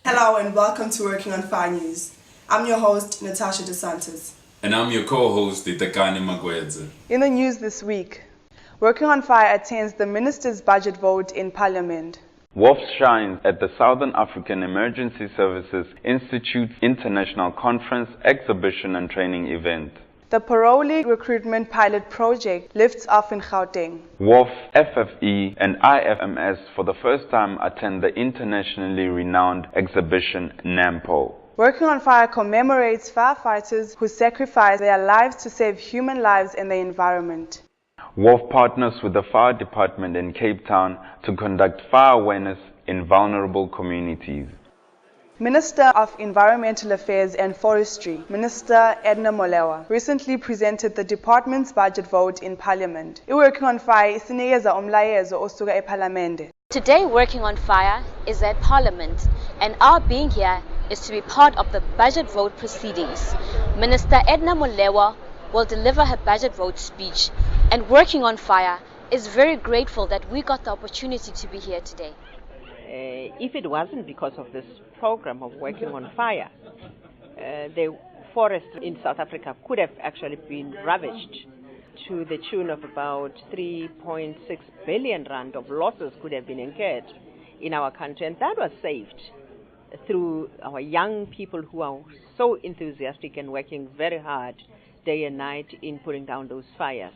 Hello and welcome to Working on Fire News. I'm your host, Natasha DeSantis. And I'm your co-host, Itakane Magwedze. In the news this week, Working on Fire attends the Minister's budget vote in Parliament. WOF shines at the Southern African Emergency Services Institute's International Conference, Exhibition and Training event. The Parolee recruitment pilot project lifts off in Gauteng. WOF, FFE and IFMS for the first time attend the internationally renowned exhibition Nampo. Working on Fire commemorates firefighters who sacrifice their lives to save human lives and the environment. WOF partners with the Fire Department in Cape Town to conduct fire awareness in vulnerable communities. Minister of Environmental Affairs and Forestry, Minister Edna Molewa, recently presented the department's budget vote in Parliament. Working on Fire isinikeza umlayezo osuka eParlamente. Today, Working on Fire is at Parliament, and our being here is to be part of the budget vote proceedings. Minister Edna Molewa will deliver her budget vote speech, and Working on Fire is very grateful that we got the opportunity to be here today. If it wasn't because of this program of Working on Fire, the forests in South Africa could have actually been ravaged to the tune of about 3.6 billion rand of losses could have been incurred in our country, and that was saved through our young people who are so enthusiastic and working very hard day and night in putting down those fires.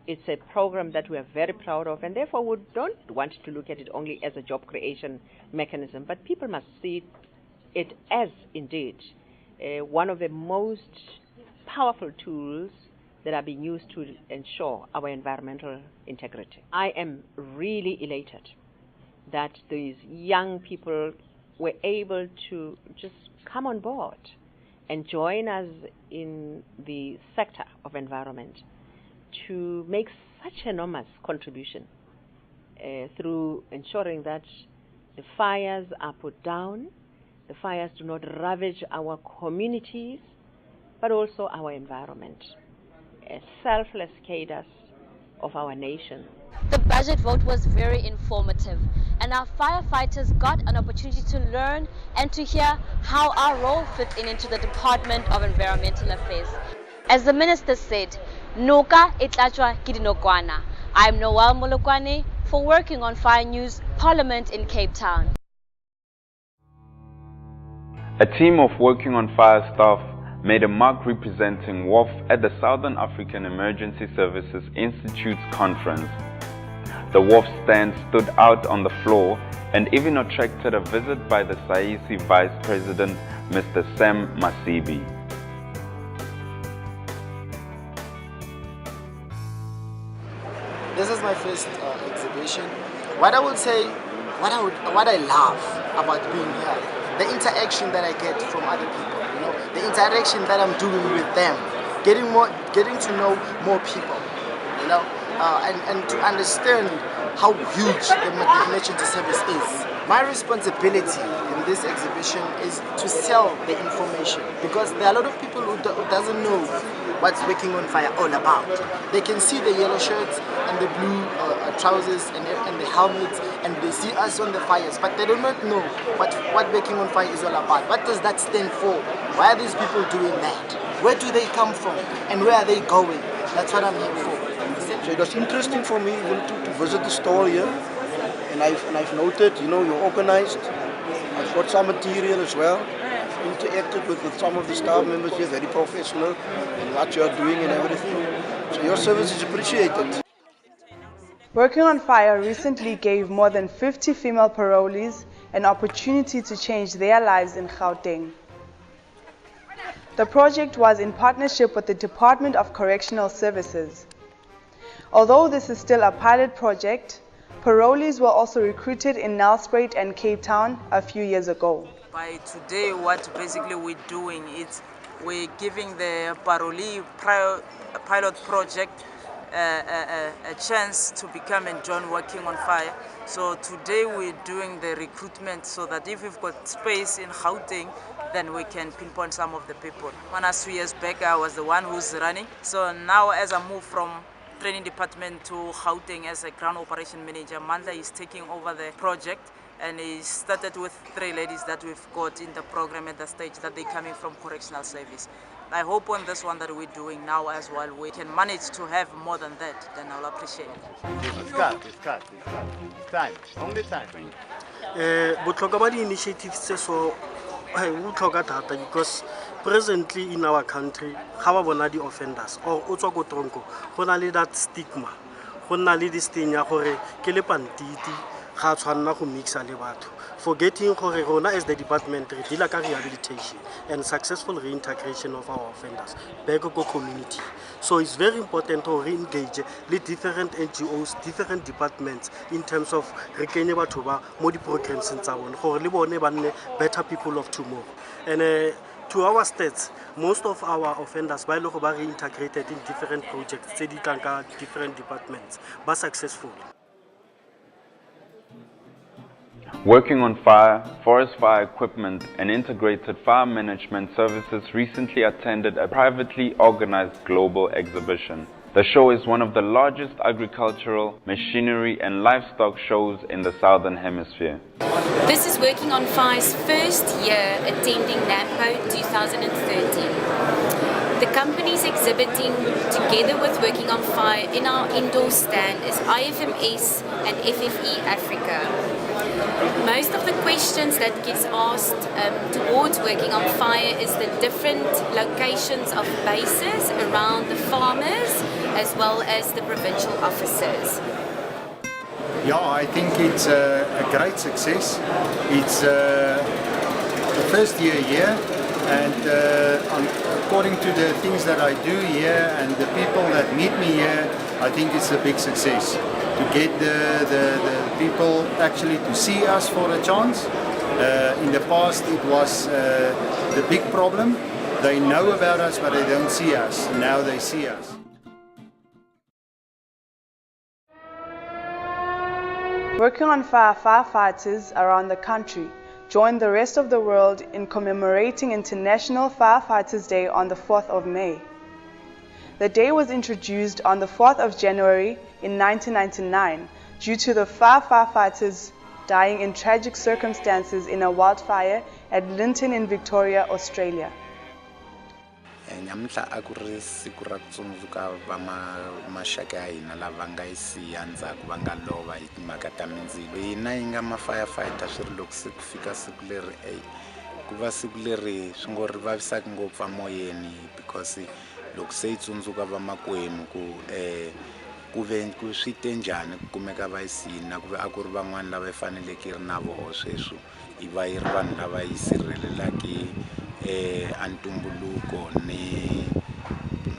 It's a program that we are very proud of, and therefore we don't want to look at it only as a job creation mechanism, but people must see it as indeed one of the most powerful tools that are being used to ensure our environmental integrity. I am really elated that these young people were able to just come on board and join us in the sector of environment to make such enormous contribution through ensuring that the fires are put down, the fires do not ravage our communities, but also our environment. A selfless cadres of our nation. The budget vote was very informative, and our firefighters got an opportunity to learn and to hear how our role fit into the Department of Environmental Affairs. As the Minister said, Noka itlachwa kidinokwana. I'm Noel Molokwane for Working on Fire News, Parliament in Cape Town. A team of Working on Fire staff made a mark representing WOF at the Southern African Emergency Services Institute's conference. The WOF stand stood out on the floor and even attracted a visit by the SAESI Vice President, Mr. Sam Masibi. This is my first exhibition. What I would say, what I love about being here, the interaction that I get from other people, the interaction that I'm doing with them, getting to know more people, and to understand how huge the emergency service is. My responsibility in this exhibition is to sell the information, because there are a lot of people who doesn't know what's Working on Fire all about. They can see the yellow shirts and the blue trousers and the helmets, and they see us on the fires, but they do not know what Working on Fire is all about. What does that stand for? Why are these people doing that? Where do they come from? And where are they going? That's what I'm here for. So it was interesting for me to visit the store here, and I've noted, you're organized. I've got some material as well. Interacted with some of the staff members here, very professional in what you are doing and everything. So your service is appreciated. Working on Fire recently gave more than 50 female parolees an opportunity to change their lives in Gauteng. The project was in partnership with the Department of Correctional Services. Although this is still a pilot project, parolees were also recruited in Nelspruit and Cape Town a few years ago. By today, what basically we're doing is we're giving the Parolee pilot project a chance to become and join Working on Fire. So today we're doing the recruitment so that if we've got space in Gauteng, then we can pinpoint some of the people. 1 or 2 years back, I was the one who's running. So now as I move from training department to Gauteng as a ground operation manager, Mandla is taking over the project. And it started with 3 ladies that we've got in the program at the stage that they're coming from correctional service. I hope on this one that we're doing now as well, we can manage to have more than that, then I'll appreciate it. It's time, only time. Botlhokwa ba di-initiatives tse so botlhokwa thata because presently in our country ga ba bona di-offenders or o tswa ko tronko go na le that stigma, go na le this thing ya gore ke le pantiti ga tshwanna go mixa le batho, forgetting gore rona as the department re deal ka rehabilitation and successful reintegration of our offenders back to community. So it's very important to re-engage with different NGOs, different departments in terms of re kenye batho ba mo di programs tsa bone gore le bone ba nne better people of tomorrow. And to our stats, most of our offenders ba ile go ba reintegrated in different projects tse di tlang ka different departments ba successful. Working on fire, forest fire equipment and integrated fire management services recently attended a privately organized global exhibition. The show is one of the largest agricultural, machinery and livestock shows in the Southern Hemisphere. This is Working on Fire's first year attending Nampo 2013. The companies exhibiting together with Working on Fire in our indoor stand is IFMS and FFE Africa. Most of the questions that gets asked towards Working on Fire is the different locations of bases around the farmers as well as the provincial officers. Yeah, I think it's a great success. It's the first year here, and according to the things that I do here and the people that meet me here, I think it's a big success. To get the people actually to see us for a chance. In the past it was the big problem. They know about us but they don't see us. Now they see us. Working on Fire firefighters around the country joined the rest of the world in commemorating International Firefighters Day on the 4th of May. The day was introduced on the 4th of January in 1999 due to the firefighters dying in tragic circumstances in a wildfire at Linton in Victoria, Australia. Namuntlha a ku ri siku ra ku tsundzuka va maxaka ya hina lava nga yi siya ndzhaku va nga lova hi timhaka ta mindzilo. Hina hi nga ma-firefighter swi ri loko se ku fika siku leri ku va siku leri swi ngo ri vavisaka ngopfu emoyeni because loko se yi tsundzuka va makwenu ku swi te njhani ku kumeka va yi siyini ku a ku ri van'wana lava yi faneleke yi ri na voho sweswo yi va yi ri vanhu lava yi sirhelelaki antumbuluko ni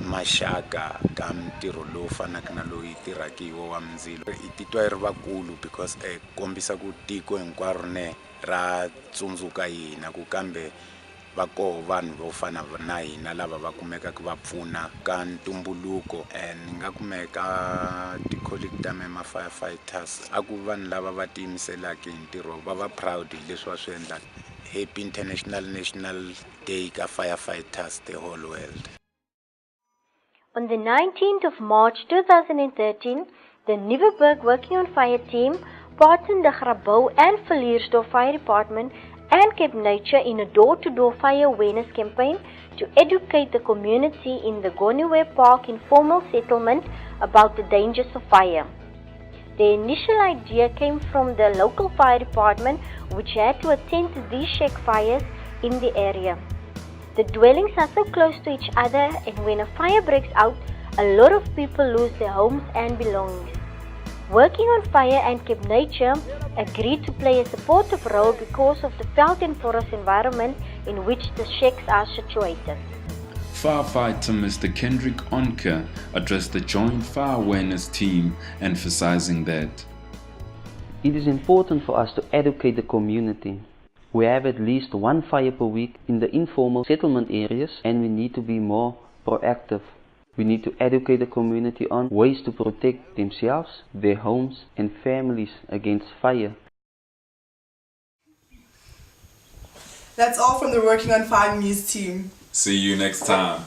maxaka ka ntirho lowu fanaka na lowu yi tirhaka hi wa mindzilo. I titwa yi ri vakulu because kombisa ku tiko hinkwaro ne ra tsundzuka hina ku kambe va koho vanhu vo fana na hina lava va kumekaka va pfuna ka ntumbuluko ni nga kumeka ti-colleague ta me ma-firefighters a ku vanhu lava va tiyimiselaka hi ntirho va va proud hi leswi va swi endlaka. Happy International National Day ka firefighters the whole world. On the 19th of March 2013, the Nieuweburg Working on Fire team partnered the Grabouw and Villiersdorp Fire Department and Cape Nature in a door-to-door fire awareness campaign to educate the community in the Goniwe Park informal settlement about the dangers of fire. The initial idea came from the local fire department, which had to attend to these shack fires in the area. The dwellings are so close to each other, and when a fire breaks out, a lot of people lose their homes and belongings. Working on Fire and Cape Nature agreed to play a supportive role because of the veld and forest environment in which the shacks are situated. Firefighter Mr. Kendrick Onker addressed the joint fire awareness team, emphasizing that it is important for us to educate the community. We have at least one fire per week in the informal settlement areas, and we need to be more proactive. We need to educate the community on ways to protect themselves, their homes and families against fire. That's all from the Working on Fire News team. See you next time.